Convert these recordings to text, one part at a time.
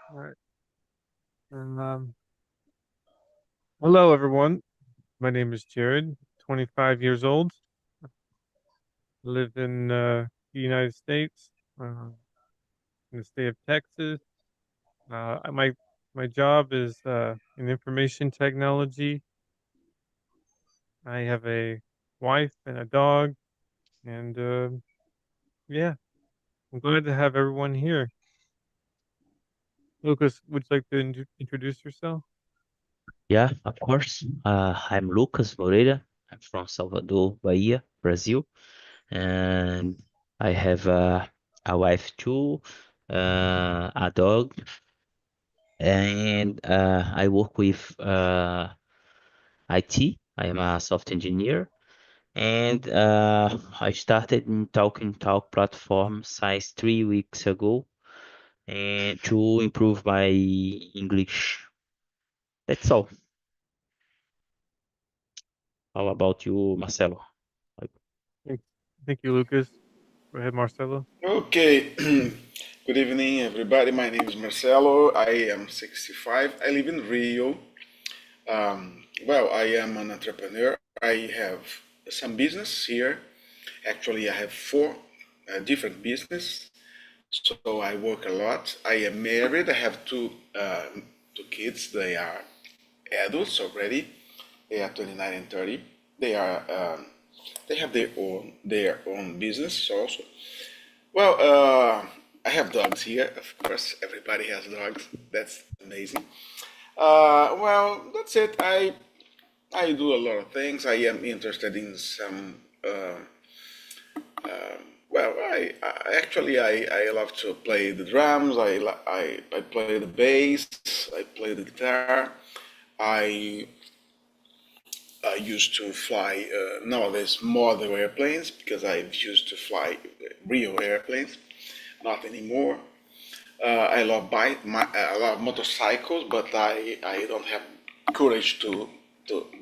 All right. And hello, everyone. My name is Jared, 25 years old. Live in the United States, in the state of Texas. My job is in information technology. I have a wife and a dog, and yeah, I'm glad to have everyone here. Lucas, would you like to introduce yourself? Yeah, of course. I'm Lucas Moreira. I'm from Salvador, Bahia, Brazil, and I have a wife too, a dog, and I work with IT. I am a software engineer, and I started in Talk platform since 3 weeks ago, and to improve my English. That's all. How about you, Marcelo? Thank, thank you, Lucas. Go ahead, Marcelo. Okay, good evening, everybody. My name is Marcelo. I am 65. I live in Rio. Well, I am an entrepreneur. I have some business here. Actually, I have four different business. So I work a lot. I am married. I have two kids. They are adults already. They are 29 and 30. They are they have their own business also. Well, I have dogs here, of course. Everybody has dogs. That's amazing. Well, that's it. I do a lot of things. I am interested in some. Well, I love to play the drums. I play the bass. I play the guitar. I I used to fly nowadays model airplanes because I used to fly real airplanes. Not anymore. I love motorcycles, but I don't have courage to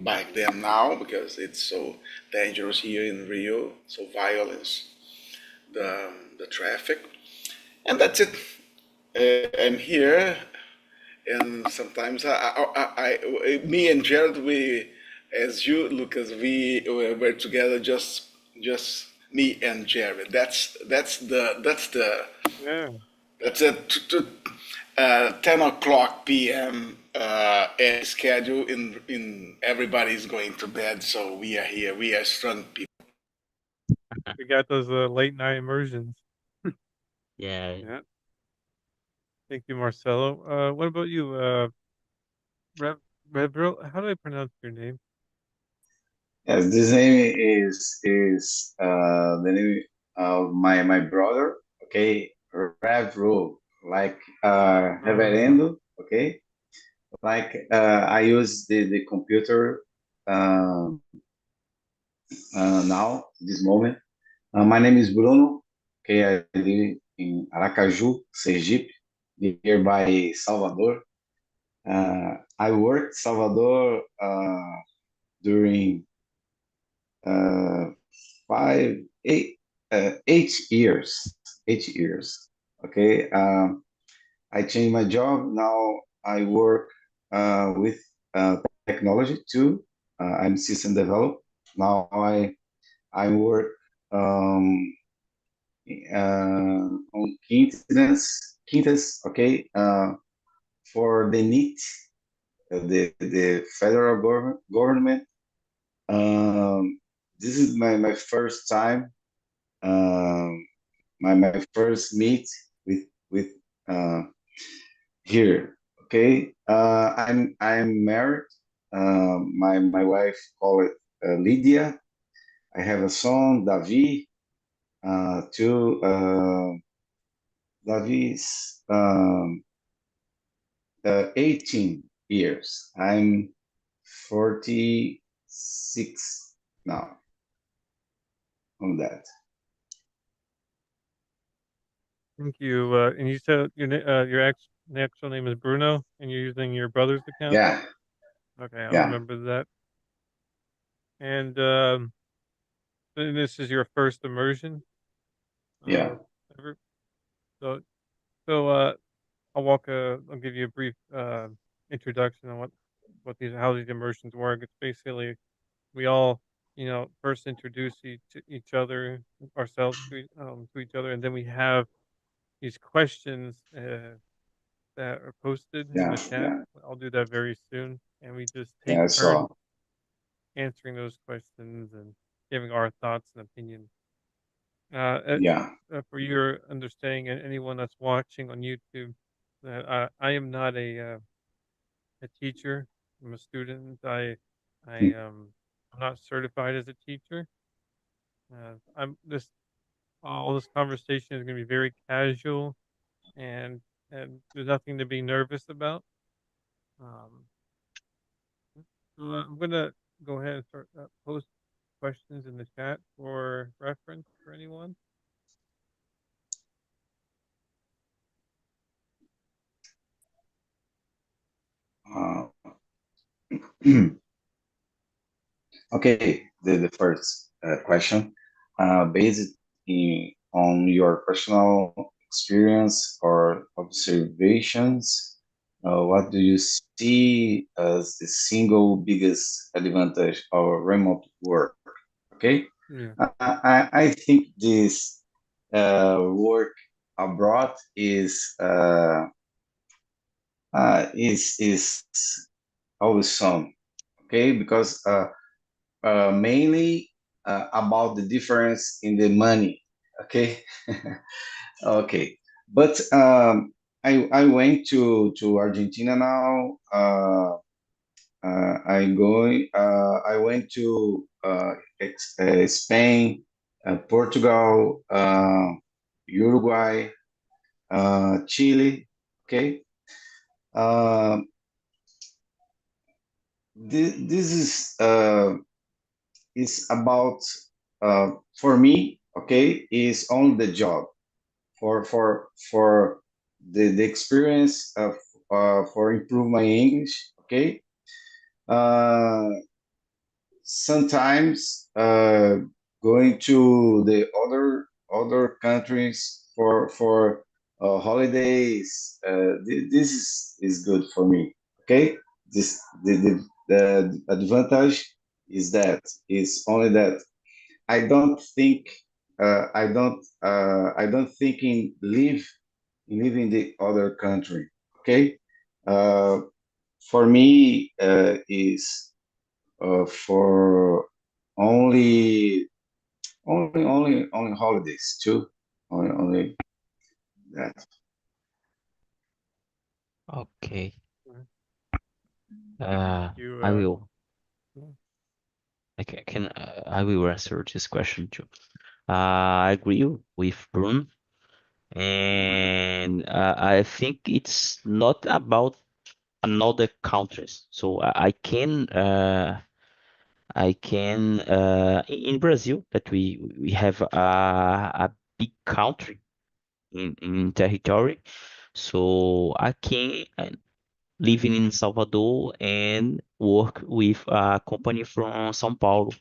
bike them now because it's so dangerous here in Rio, so violence, the traffic, and that's it. I'm here, and sometimes me and Jared, as you, Lucas, we were together just me and Jared. Yeah. That's a 10 o'clock p.m. Schedule. In everybody's going to bed, so we are here. We are strong people. We got those late night immersions. Yeah, Yeah. Thank you, Marcelo. What about you, Rev? Revro? How do I pronounce your name? Yes, this name is the name of my brother. Okay, Revro, like Uh, Reverendo. Okay, like I use the computer um, now this moment. My name is Bruno. Okay, I live in Aracaju, Sergipe, nearby Salvador. I worked Salvador during uh, 8 years. 8 years. Okay. I changed my job. Now I work with technology too. I'm system developer. Now I work um, on Quintas, okay, for the NEET, the federal government. This is my first time, um, my first meet with uh, here. Okay, I'm married. My wife called it Lydia. I have a son, Davi. Two Davi's 18 years. I'm 46 now on that. thank you. And you said your ex the actual name is Bruno, and you're using your brother's account. Yeah, Okay, I'll yeah, remember that. And then this is your first immersion. yeah, Ever. So so I'll give you a brief introduction on how these immersions work. It's basically we all first introduce each other ourselves to each other, and then we have these questions that are posted in yeah, the chat. yeah, I'll do that very soon, and we just take yeah. I turns saw. answering those questions and giving our thoughts and opinions. Uh, uh, Yeah, for your understanding, and anyone that's watching on YouTube, that I am not a teacher. I'm a student. I mm, I'm not certified as a teacher. I'm this All this conversation is going to be very casual, and there's nothing to be nervous about. Um, I'm gonna go ahead and start post questions in the chat for reference for anyone. uh, okay. The first question, based on your personal experience or observations, what do you see as the single biggest advantage of remote work? Okay, Yeah. I think this work abroad is awesome. Okay, because mainly about the difference in the money. Okay, okay, but I went to Argentina now. I went to Spain, Portugal, Uruguay, Chile. Okay, uh, this is about for me. Okay, is on the job for the experience of for improve my English. Okay, uh, sometimes going to the other countries for holidays. This is good for me. Okay, this the advantage is that is only that I don't think in live in the other country. Okay, uh, for me is for only only holidays too. Only that. Okay. Mhm. Uh, You I will. yeah. I will answer this question too. I agree with Bruno, and I think it's not about another countries. So I can in Brazil that we have a big country in territory, so I can living in Salvador and work with a company from São Paulo.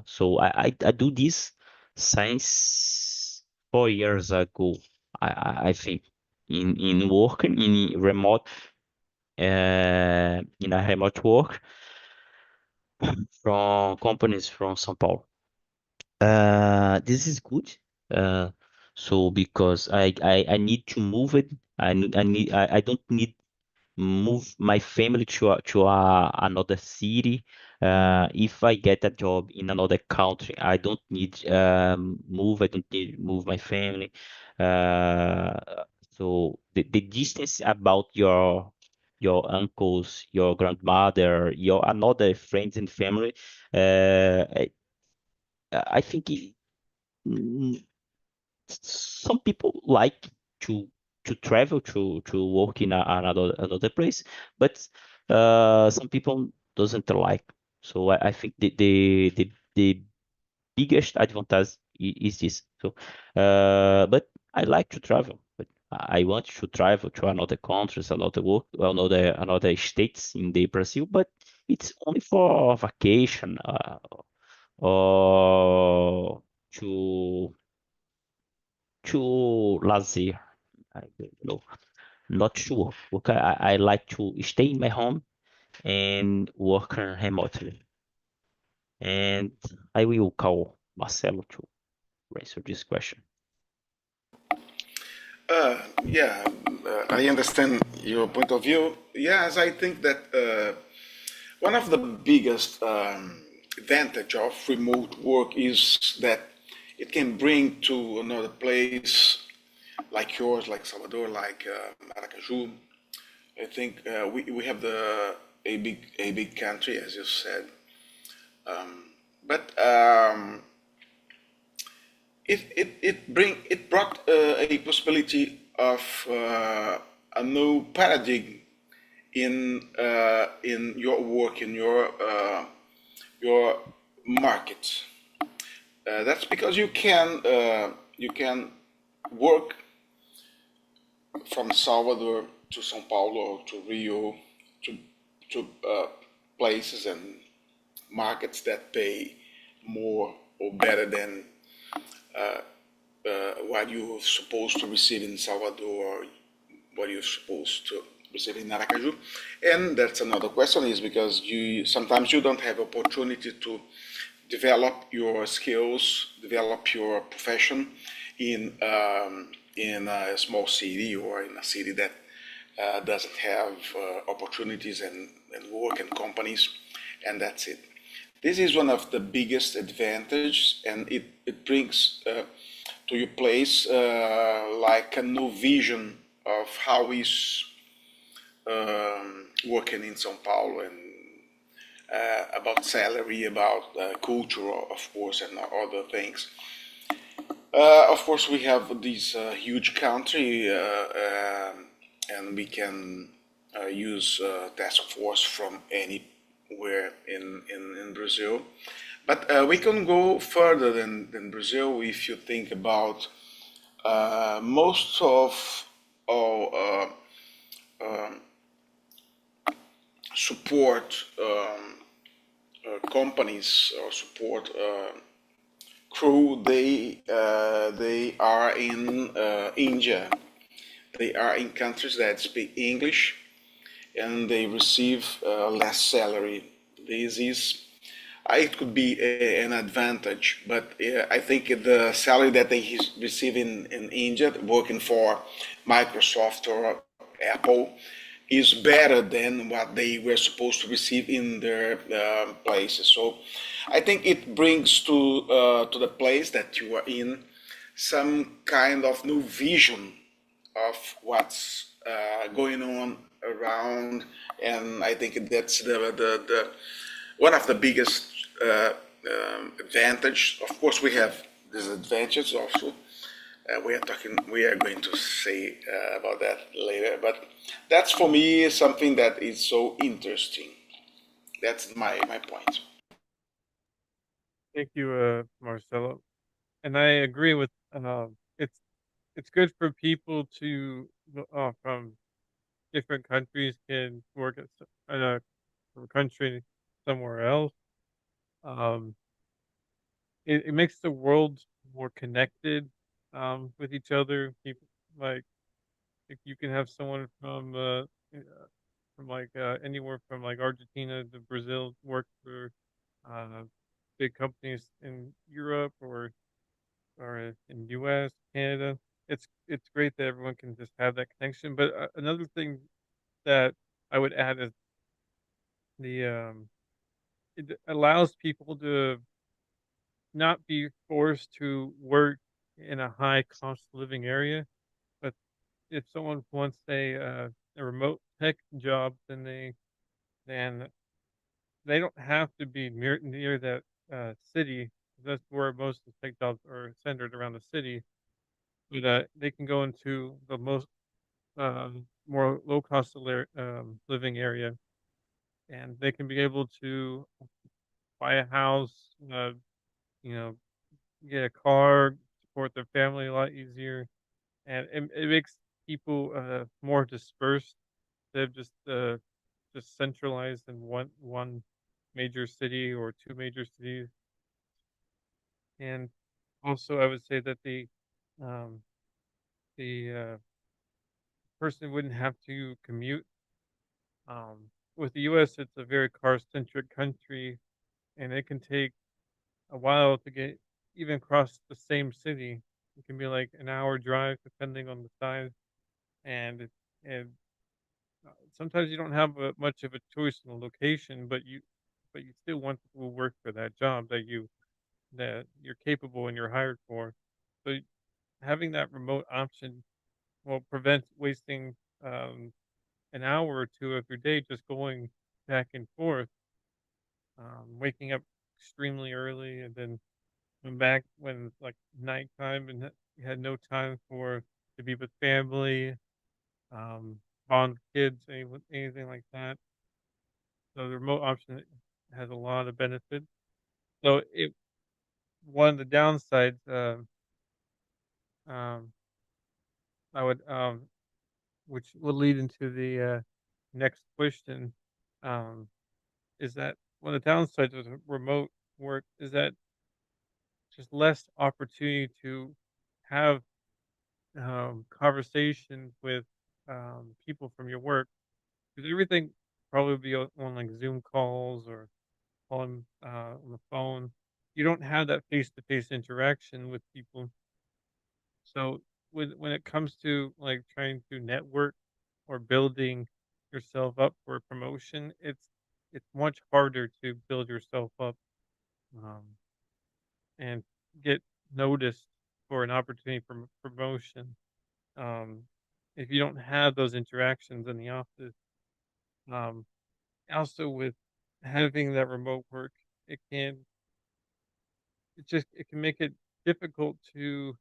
So I do this since 4 years ago. I think in working in remote in a remote work from companies from São Paulo. This is good. Uh, so because I need to move it. I don't need move my family to another city. If I get a job in another country, I don't need move. I don't need move my family. So the distance about your uncles, your grandmother, your another friends and family. I think mm, some people like to travel to work in another place, but some people doesn't like. So I think the biggest advantage is this. So but I like to travel, but I want to travel to another countries, another states in the Brazil, but it's only for vacation or to lazer. I don't know, not sure. Okay, I like to stay in my home and work remotely. And I will call Marcelo to answer this question. Yeah, I understand your point of view. Yes, I think that one of the biggest advantage of remote work is that it can bring to another place like yours, like Salvador, like Aracaju. I think we have a big country, as you said, but it brought a possibility of a new paradigm in your work, in your market. That's because you can work from Salvador to São Paulo to Rio to places and markets that pay more or better than what you're supposed to receive in Salvador or what you're supposed to receive in Aracaju. And that's another question, is because sometimes you don't have opportunity to develop your skills, develop your profession in a small city or in a city that doesn't have opportunities and work and companies, and that's it. This is one of the biggest advantages, and it brings to your place like a new vision of how is working in São Paulo, and about salary, about culture, of course, and other things. Of course, we have this huge country, and we can use task force from anywhere in Brazil. But we can go further than Brazil if you think about most of our support companies or support crew. They are in India. They are in countries that speak English, and they receive less salary. This is it could be an advantage, but I think the salary that they receive in India, working for Microsoft or Apple, is better than what they were supposed to receive in their places. So I think it brings to the place that you are in some kind of new vision of what's going on around, and I think that's the one of the biggest advantage. Of course, we have disadvantages also. We are going to say about that later, but that's for me something that is so interesting. That's my point. Thank you, Marcelo. And I agree with it's good for people to from different countries can work in a country somewhere else. Um, it makes the world more connected with each other. People like if you can have someone from like anywhere from like Argentina to Brazil work for uh, big companies in Europe or in US, Canada. It's great that everyone can just have that connection. But another thing that I would add is the it allows people to not be forced to work in a high cost of living area. But if someone wants a remote tech job, then they don't have to be near that city. That's where most of the tech jobs are centered around the city. But they can go into the most more low cost of living area, and they can be able to buy a house, you know, get a car, support their family a lot easier, and it makes people more dispersed instead of just centralized in one major city or two major cities. And also, I would say that um, the person wouldn't have to commute. With the U.S., it's a very car-centric country, and it can take a while to get even across the same city. It can be like an hour drive, depending on the size, and and sometimes you don't have much of a choice in the location, but you still want to work for that job that you're capable and you're hired for. So having that remote option will prevent wasting um, an hour or two of your day just going back and forth, waking up extremely early and then come back when it's like nighttime and you had no time to be with family, um, bond with kids, anything like that. So the remote option has a lot of benefits. So it one of the downsides, um, I would which will lead into the next question, um, is that one of the downsides of remote work is that just less opportunity to have conversation with people from your work because everything probably be on like Zoom calls or on the phone. You don't have that face to face interaction with people. So when it comes to like trying to network or building yourself up for a promotion, it's much harder to build yourself up um, and get noticed for an opportunity for promotion. Um, if you don't have those interactions in the office, um, also with having that remote work, it can it can make it difficult to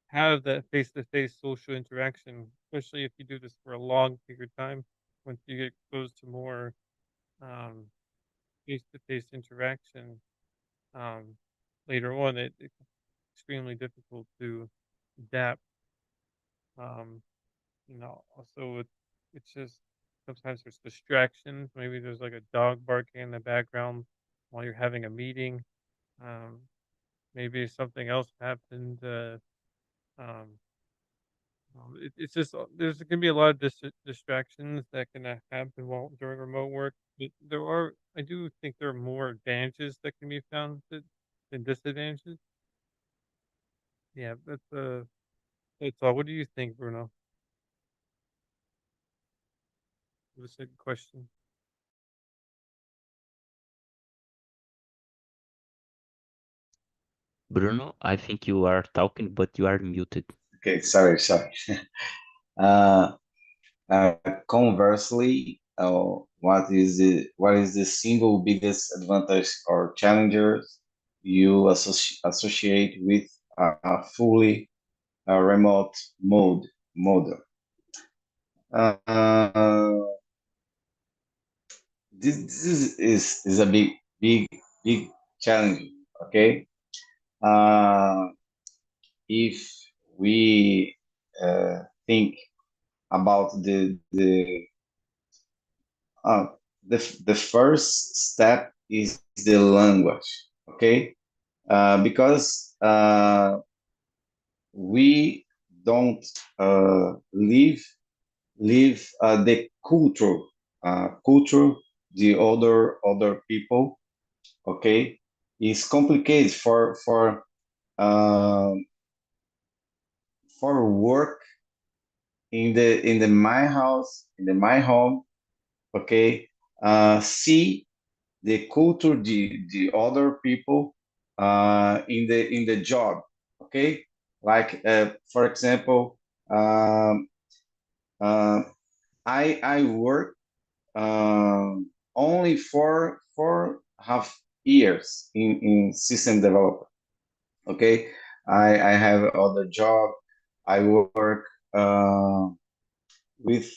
have that face-to-face social interaction, especially if you do this for a long period of time. Once you get exposed to more um, face-to-face interaction um, later on, it's extremely difficult to adapt. Um, also it's just sometimes there's distractions. Maybe there's like a dog barking in the background while you're having a meeting. Um, maybe something else happened. Um, it's just there's going to be a lot of distractions that can happen while during remote work. But I do think there are more advantages that can be found than disadvantages. Yeah, that's all. What do you think, Bruno? That's a good question. Bruno, I think you are talking, but you are muted. Okay, sorry. Uh, Conversely, what is the single biggest advantage or challenges you associate with a fully remote model? Uh, this is a big challenge. Okay, uh, if we think about uh, the first step is the language. Okay, because we don't live the culture the other people. Okay, it's complicated uh, for work in the my house in the my home. Okay, see the culture the other people in the job. Okay, like for example, um, uh, I work only for half years in system development. Okay, I have other job. I work uh, with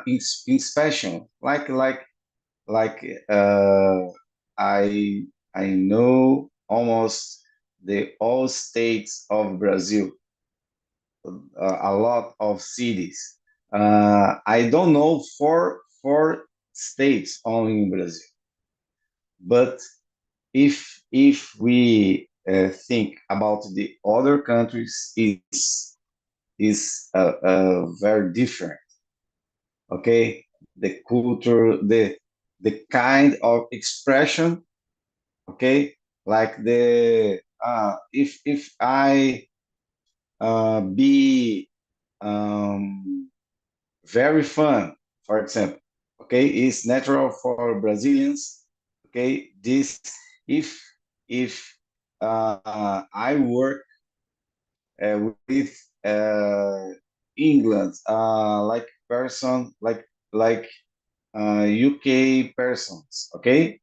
inspection, like I I know almost the all states of Brazil. a lot of cities. I don't know four states only in Brazil, but if we think about the other countries, is very different. Okay, the culture, the kind of expression. Okay, like the if I be very fun, for example. Okay, it's natural for Brazilians. Okay, this if if I work with England, like person, like UK persons. Okay,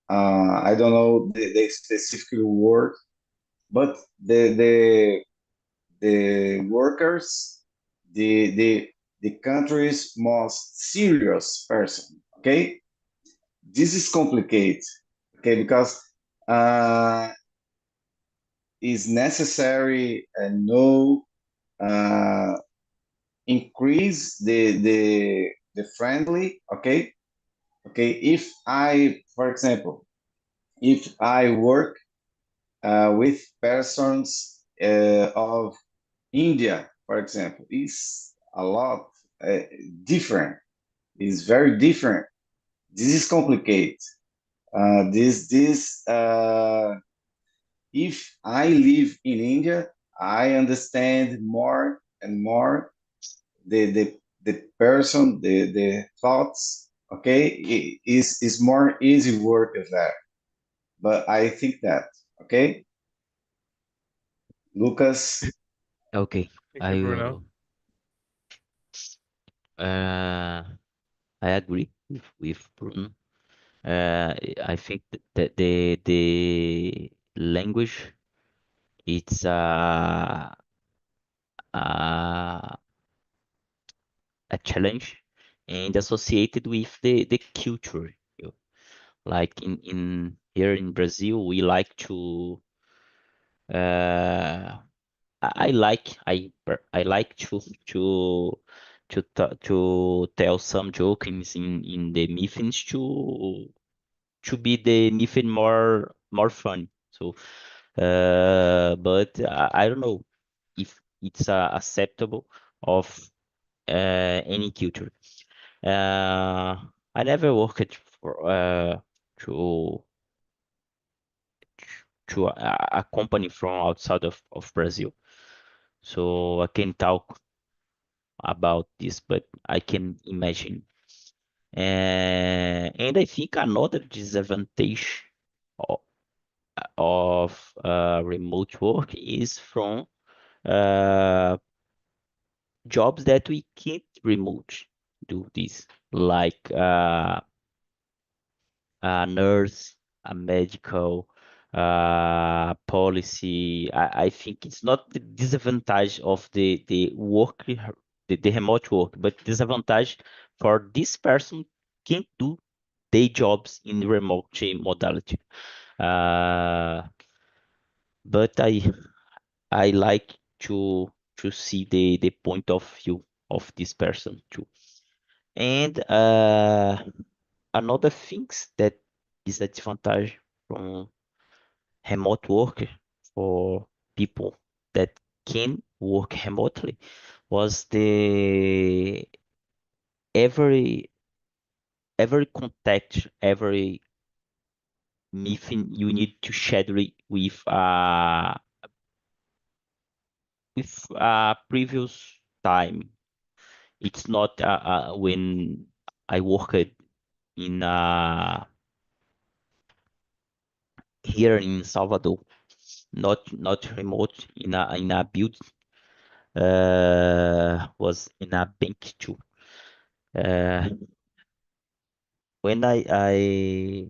I don't know the specific word, but the workers, the country's most serious person. Okay, this is complicated. Okay, because uh, it's necessary and no uh, increase the friendly. Okay, okay. If I, for example, if I work with persons of India, for example, is a lot different. It's very different. This is complicated. If I live in India, I understand more and more the person, the thoughts. Okay, is more easy work there. But I think that. Okay, Lucas. Okay, Thank you, I Bruno. will. I agree with Bruno. I think that the language it's a a challenge and associated with the culture. Like in here in Brazil, we like to I like to tell some jokes in the meetings to be the meeting more fun. So, but I don't know if it's acceptable of any culture. Uh, I never worked for to to a company from outside of Brazil, so I can talk about this, but I can imagine. And I think another disadvantage of, of remote work is from uh, jobs that we can't remote do this, like a nurse, a medical policy. I think it's not the disadvantage of the work, the remote work, but disadvantage for this person can't do their jobs in remote modality. Uh, but I like to see the point of view of this person too. And another things that is a disadvantage from remote work for people that can work remotely was the every every contact, every meeting you need to schedule it with previous time. It's not when I worked in here in Salvador, not remote in a build, was in a bank too. Uh, when I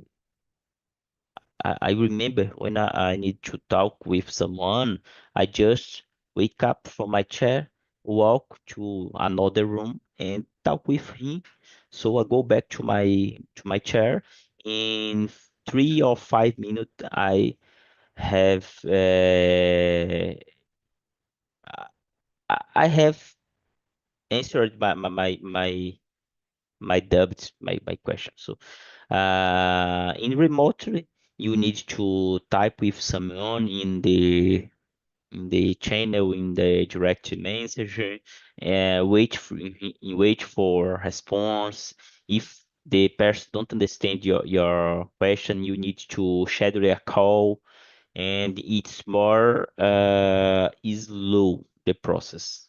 remember when I need to talk with someone, I just wake up from my chair, walk to another room, and talk with him. So I go back to my chair. In 3 or 5 minutes, I have I have answered my doubt, my question. So, in remotely, you need to type with someone in the channel, in the direct messenger, wait for response. If the person don't understand your question, you need to schedule a call, and it's more slow the process.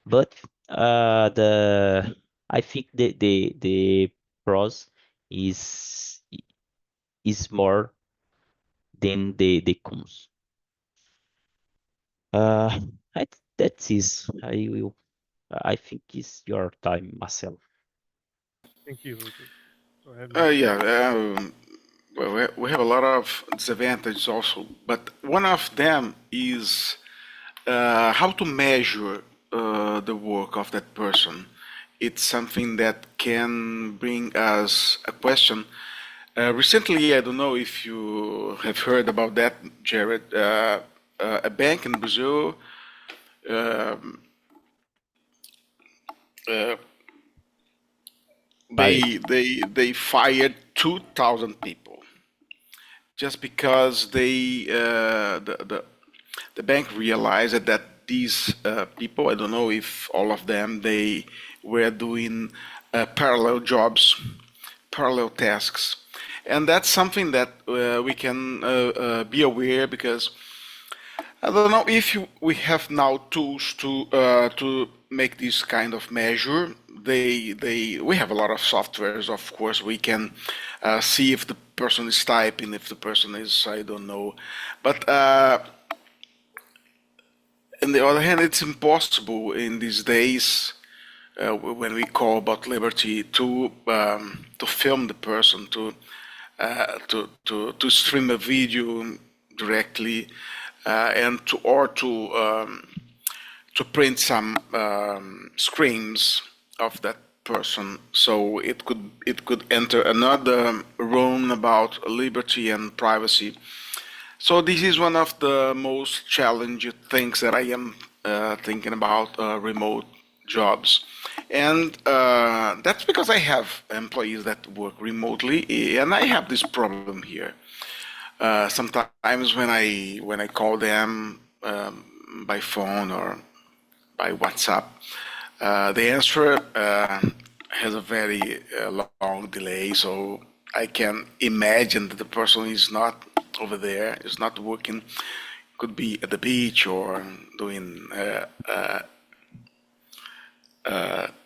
But the I think the pros is is more than the cons. Uh, that is I will. I think it's your time, Marcel. Thank you, Lucas. Go ahead, Yeah, Marcelo. well, we have a lot of disadvantages also, but one of them is how to measure the work of that person. It's something that can bring us a question. Recently, I don't know if you have heard about that, Jared. A bank in Brazil um, uh, Fired. they fired 2,000 people just because the bank realized that these people, I don't know if all of them, they were doing parallel jobs, parallel tasks, and that's something that we can be aware because I don't know if we have now tools to make this kind of measure. We have a lot of softwares. Of course, we can see if the person is typing, if the person is, I don't know, but on the other hand, it's impossible in these days when we call about liberty to film the person, to stream a video directly, and to print some screens of that person, so it could enter another room about liberty and privacy. So this is one of the most challenging things that I am thinking about remote jobs, and that's because I have employees that work remotely, and I have this problem here. Sometimes when I call them by phone or by WhatsApp, the answer has a very long delay, so I can imagine that the person is not over there, is not working. Could be at the beach or doing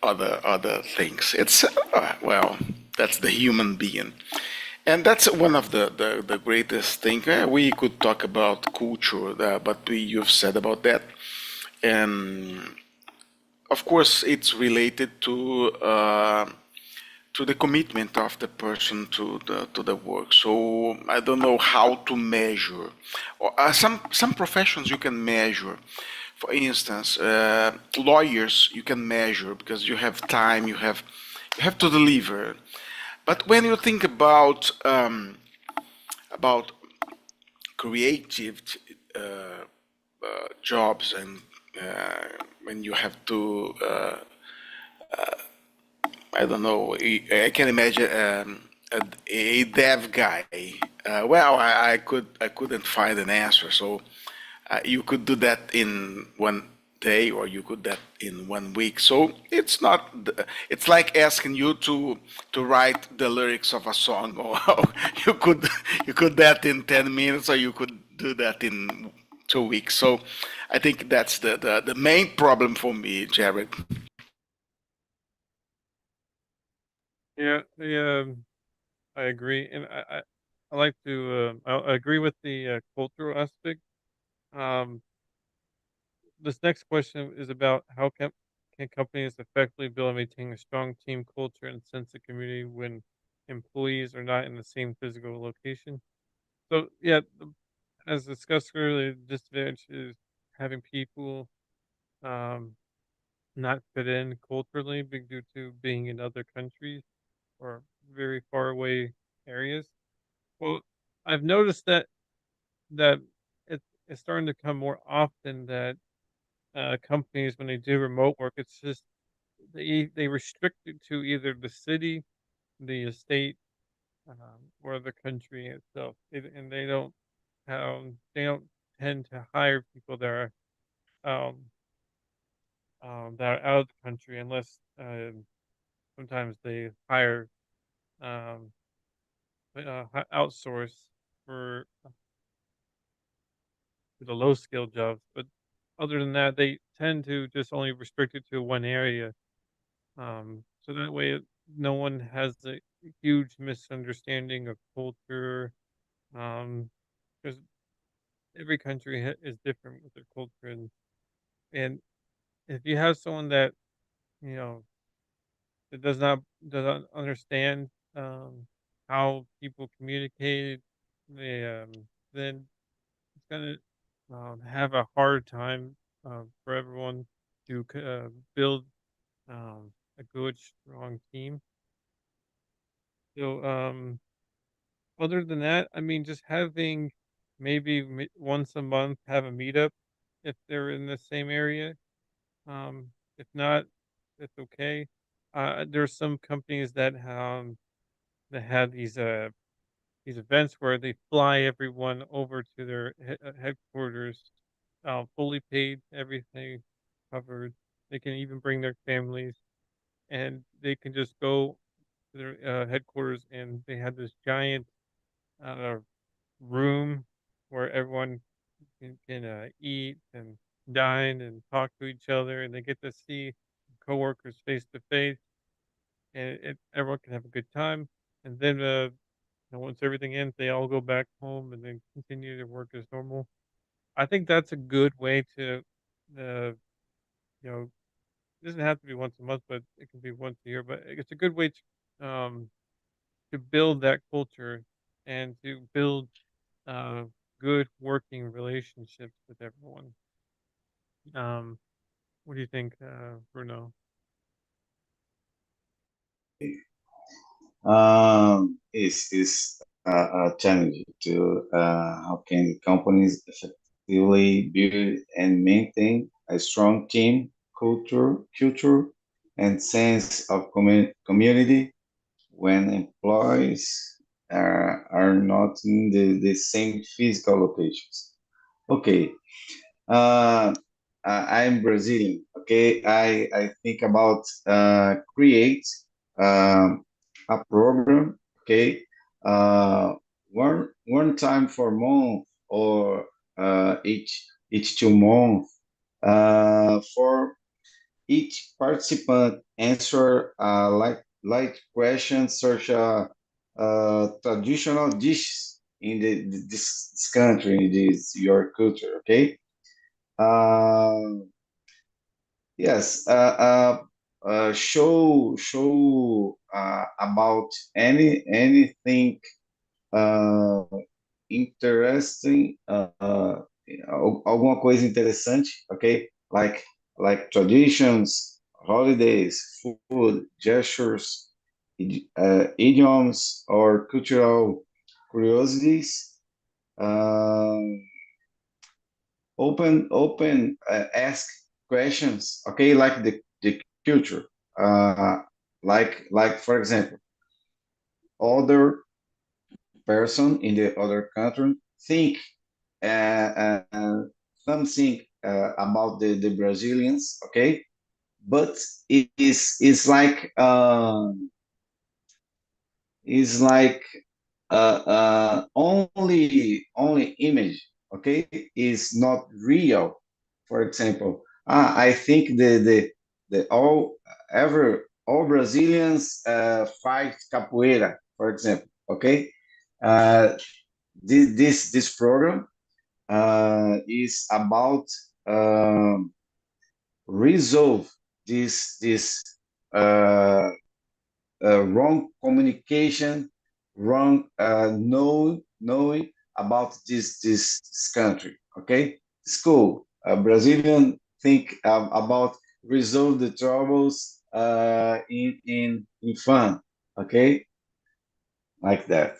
other things. It's well, that's the human being, and that's one of the greatest thing. We could talk about culture, but you've said about that, and of course, it's related to the commitment of the person to the work. So I don't know how to measure. Some professions you can measure. For instance, lawyers you can measure because you have time, you have to deliver. But when you think about creative jobs and when you have to I don't know. I can imagine a dev guy. Well, I couldn't find an answer. So you could do that in one day, or you could that in 1 week. So it's not. It's like asking you to write the lyrics of a song, or you could you could that in 10 minutes, or you could do that in 2 weeks. So I think that's the main problem for me, Jared. Yeah, I agree, and I like to I agree with the cultural aspect. Um, this next question is about how can companies effectively build and maintain a strong team culture and sense of community when employees are not in the same physical location. So yeah, as discussed earlier, disadvantage is having people um, not fit in culturally due to being in other countries or very far away areas. Well, I've noticed that it's starting to come more often that companies when they do remote work, it's just they restrict it to either the city, the state, or the country itself, and they don't tend to hire people um, that are out of the country unless sometimes they hire um, outsource for the low skill jobs. But other than that, they tend to just only restrict it to one area. So that way, no one has a huge misunderstanding of culture. Because every country is different with their culture, and if you have someone that you know that doesn't understand how people communicate, they then it's gonna have a hard time for everyone to build a good, strong team. So, other than that, I mean, just having maybe once a month have a meetup if they're in the same area. If not, it's okay. There's some companies that have these events where they fly everyone over to their headquarters, fully paid, everything covered. They can even bring their families, and they can just go to their headquarters, and they have this giant uh, room where everyone can eat and dine and talk to each other, and they get to see coworkers face to face, and everyone can have a good time. And then once everything ends, they all go back home and then continue to work as normal. I think that's a good way to, uh, you know, it doesn't have to be once a month, but it can be once a year. But it's a good way to build that culture and to build uh, good working relationships with everyone. Um, what do you think, Bruno? Is a challenge to how can companies effectively build and maintain a strong team culture and sense of community when employees are not in the same physical locations. Okay, uh, I'm Brazilian. Okay, I think about create um, a program. Okay, uh, one time for month or each 2 months for each participant answer like questions such traditional dishes in this country, in this your culture. Okay. Uh, yes. Show about anything uh, interesting. Alguma coisa interessante. Okay. Like traditions, holidays, food, gestures, idioms, or cultural curiosities. Um, ask questions, okay, like the culture, uh, like for example, other person in the other country think something about the Brazilians, okay, but it's like only image, okay, is not real. For example, I think the all Brazilians fight capoeira, for example, okay. uh, this program is about resolve this uh, wrong communication, wrong knowing about this country. Okay, school. Brazilian think about resolve the troubles in fun. Okay, like that.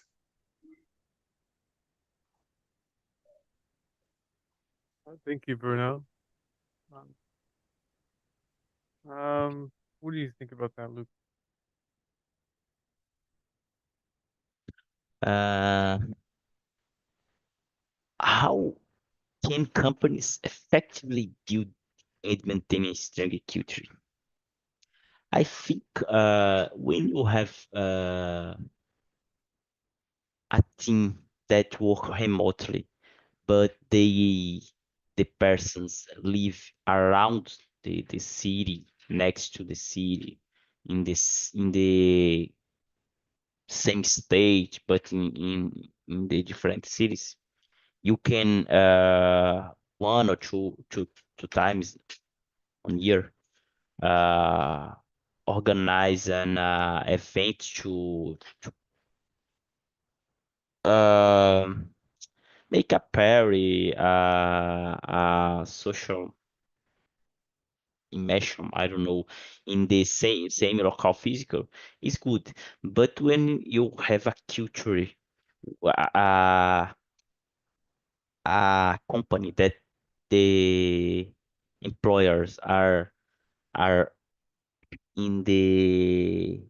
Thank you, Bruno. What do you think about that, Luke? Uh, how can companies effectively build and maintain a strong culture? I think when you have a team that work remotely, but the persons live around the city, next to the city, in the same state, but in the different cities, you can one or two times on year uh, organize an event to make a party, a social immersion, I don't know, in the same local physical is good. But when you have a culture, a company that the employers are in the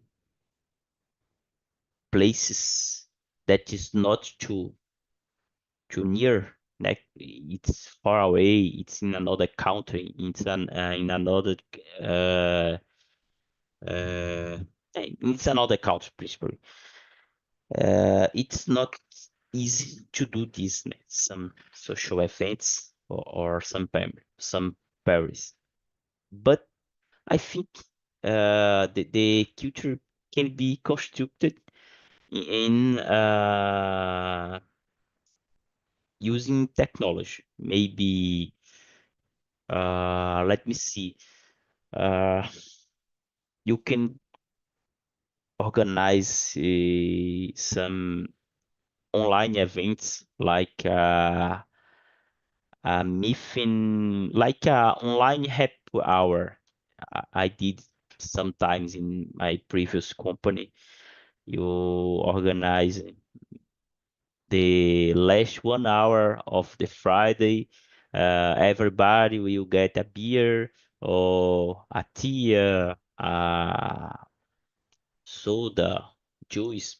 places that is not too near, like it's far away, it's in another country, in another uh, uh, it's another country principally. It's not easy to do this, some social events or some Paris. But I think the culture can be constructed in using technology. Maybe let me see. Uh, you can organize some online events like a meeting, like a online happy hour. I did sometimes in my previous company. You organize the last 1 hour of the Friday. Everybody will get a beer or a tea, soda, juice,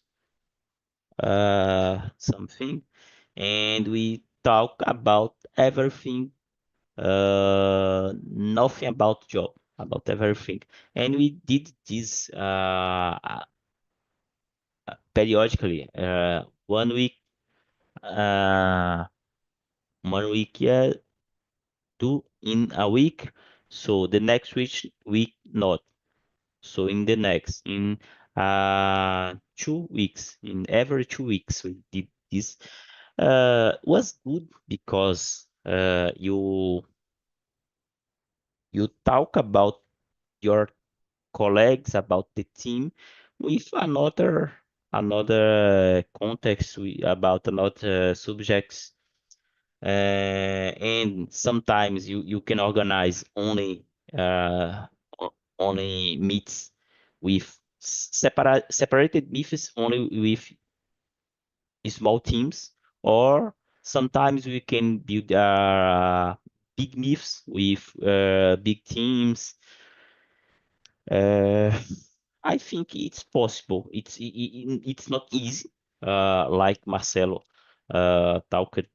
something, and we talk about everything, nothing about job, about everything. And we did this periodically, 1 week, uh, 1 week, yeah, two in a week. So the next week not. So in the next, in 2 weeks, in every 2 weeks, we did this. Was good because you talk about your colleagues, about the team, with another context, about another subjects. And sometimes you can organize uh, only meets with separated meets only with small teams, or sometimes we can build big meets with big teams. uh, I think it's possible. It's not easy, like Marcelo talked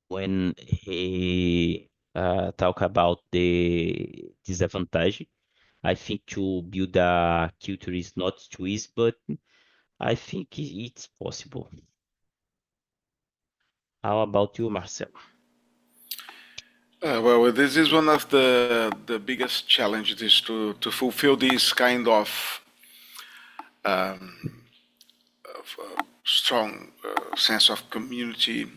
when he talk about the disadvantage. I think to build a culture is not too easy, but I think it's possible. How about you, Marcel? Well, this is one of the biggest challenges is to fulfill this kind of strong sense of community.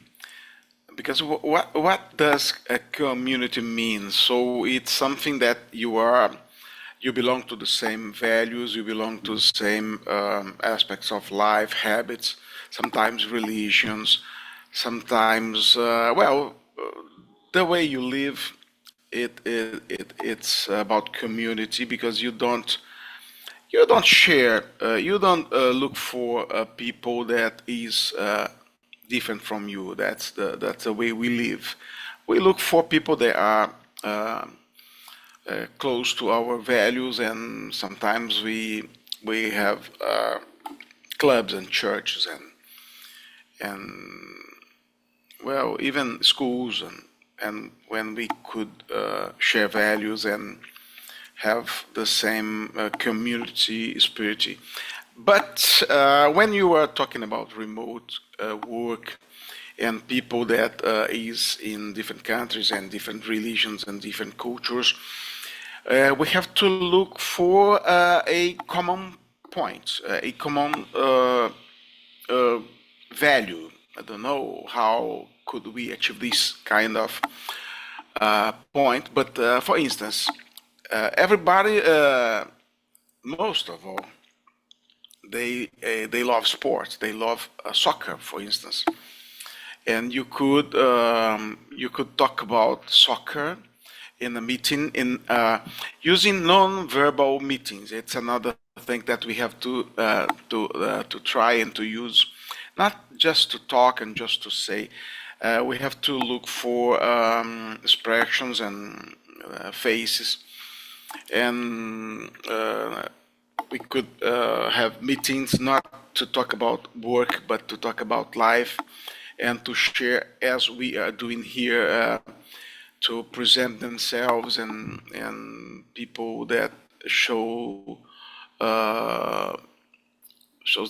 Because what does a community mean? So it's something that you belong to the same values, you belong to the same aspects of life, habits, sometimes religions, sometimes the way you live. It's about community because you don't share, you don't look for people that is different from you. That's the way we live. We look for people that are uh, close to our values, and sometimes we have clubs and churches and well, even schools, and when we could share values and have the same community spirit. But when you are talking about remote work and people that is in different countries and different religions and different cultures, we have to look for a common point, a common value. I don't know how could we achieve this kind of point, but for instance, everybody, most of all, they love sports. They love soccer, for instance, and you could talk about soccer in a meeting in using non-verbal meetings. It's another thing that we have to try and to use, not just to talk and just to say. We have to look for expressions and faces, and we could have meetings not to talk about work, but to talk about life and to share, as we are doing here, to present themselves and people that shows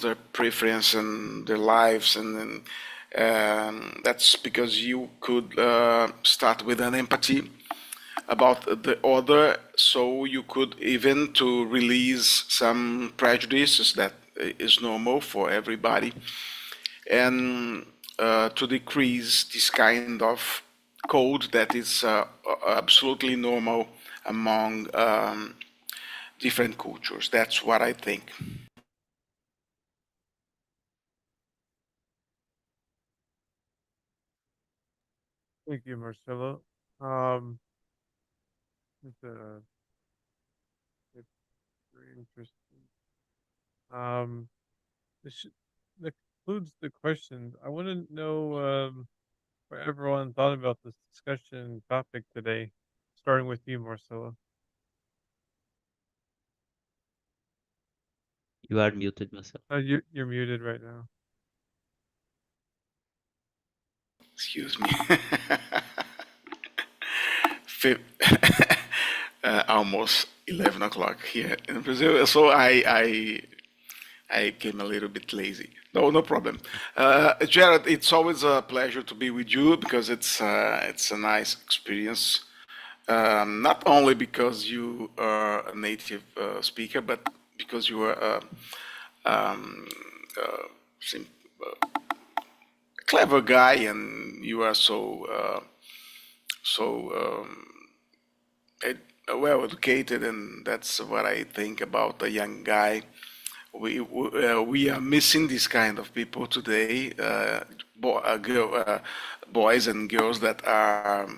their preference and their lives, and that's because you could start with an empathy about the other, so you could even to release some prejudices that is normal for everybody, and to decrease this kind of code that is absolutely normal among different cultures. That's what I think. Thank you, Marcelo. It's very interesting. That concludes the questions. I want to know what everyone thought about this discussion topic today, starting with you, Marcelo. You are muted, Marcelo. You're muted right now. Excuse me. Almost 11 o'clock here in Brazil, so I came a little bit lazy. No problem. Jared, it's always a pleasure to be with you because it's a nice experience. Not only because you are a native speaker, but because you are a clever guy, and you are so well educated, and that's what I think about a young guy. We are missing this kind of people today, boys and girls that are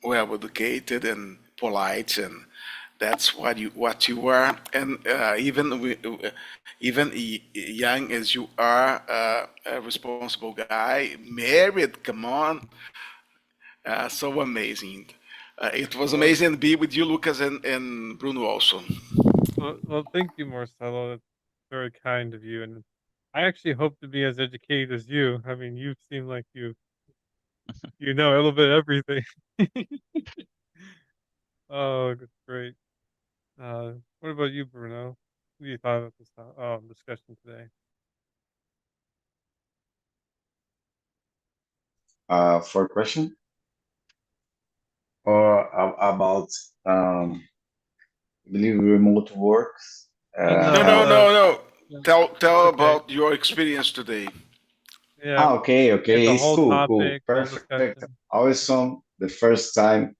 well educated and polite, and that's what you are. And even young as you are, a responsible guy, married. Come on, so amazing. It was amazing to be with you, Lucas, and Bruno also. Well, thank you, Marcelo. That's very kind of you, and I actually hope to be as educated as you. I mean, you seem like you know a little bit of everything. Oh, that's great. What about you, Bruno? What do you thought about this discussion today? For question or about I believe remote works. No. Tell okay. about your experience today. Yeah, Okay. the It's whole cool. topic, whole Perfect. discussion. Awesome. The first time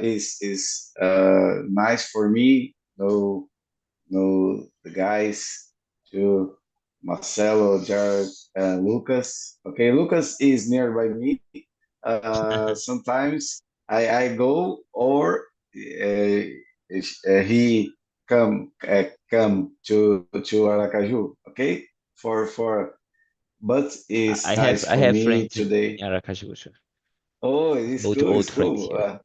is nice for me. Know the guys to Marcelo, Jared, and Lucas. Okay, Lucas is nearby me. Sometimes I go or he come to Aracaju. Okay, for but it's nice I for have me friends in today. Aracaju. Oh, it's Old cool. It's friends cool. here.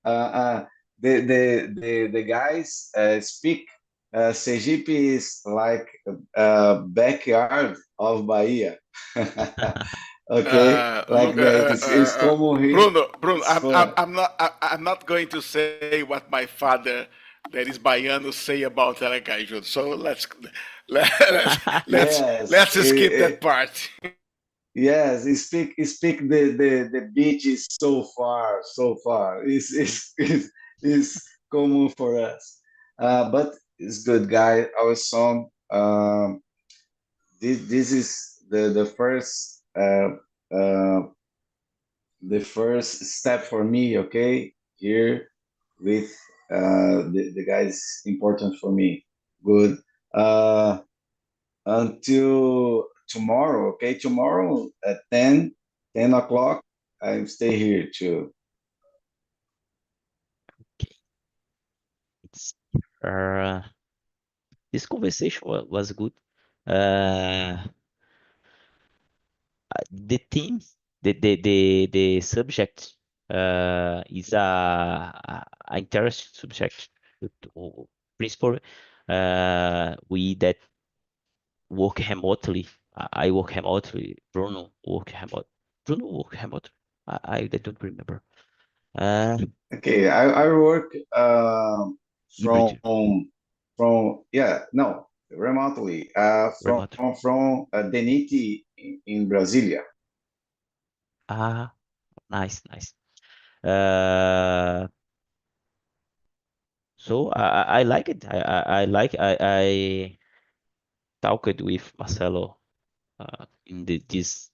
Uh, the guys speak Sergipe is like backyard of Bahia. Okay, like Look, that. It's como here. Bruno, It's fun. I'm not going to say what my father, that is Baiano, say about Aracaju. So Yes, let's skip that part. yes. He speak the beach is so far, so far. It's common for us, but it's good, guy. Our song. This is uh, the first step for me. Okay, here with the guys important for me. Good. Uh, until tomorrow. Okay, tomorrow at 10 o'clock, I stay here too. Okay. It's this conversation was good. Uh, the theme, the subject is a interesting subject. Principally, we that work remotely. I work remotely. Bruno work remote. Bruno work remote. I don't remember. Uh, Okay, I work hybrid, from yeah, no, remotely remote. from Deniti in Brasilia. Ah, nice, nice. Uh, so I like it. I talked with Marcelo in these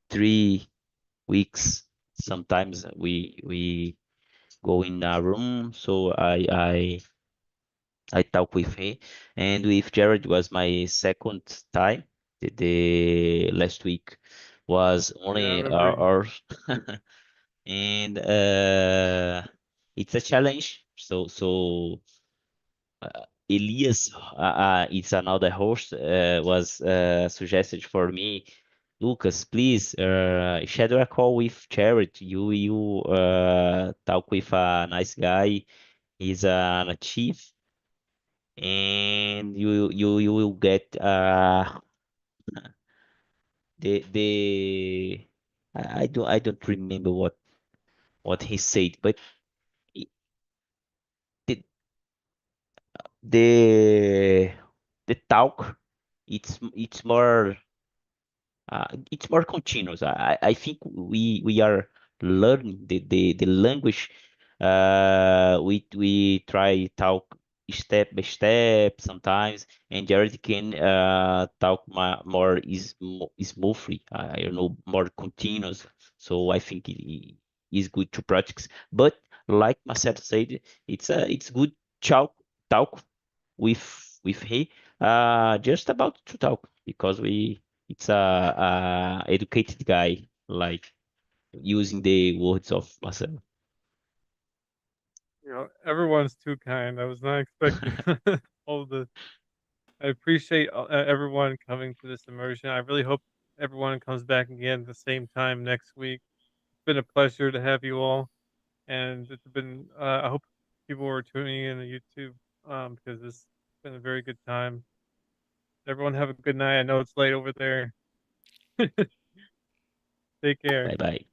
3 weeks. Sometimes we go in a room, so I talk with him, and with Jared was my second time. The last week was Yeah, I only remember. our and it's a challenge. So Elias, it's another host, was suggested for me. Lucas, please schedule a call with Jared. You talk with a nice guy. He's an achieve, and you will get the I don't remember what he said, but i- the the the talk it's more continuous. I think we are learning the language. We try talk step by step sometimes, and Jared can talk more smoothly. I don't know, more continuous. So I think it is good to practice. But like Marcelo said, it's good talk with he just about to talk because we it's a educated guy like using the words of Marcelo. Everyone's too kind. I was not expecting all the. I appreciate everyone coming to this immersion. I really hope everyone comes back again at the same time next week. It's been a pleasure to have you all, and it's been. I hope people were tuning in to YouTube because it's been a very good time. Everyone have a good night. I know it's late over there. Take care. Bye bye.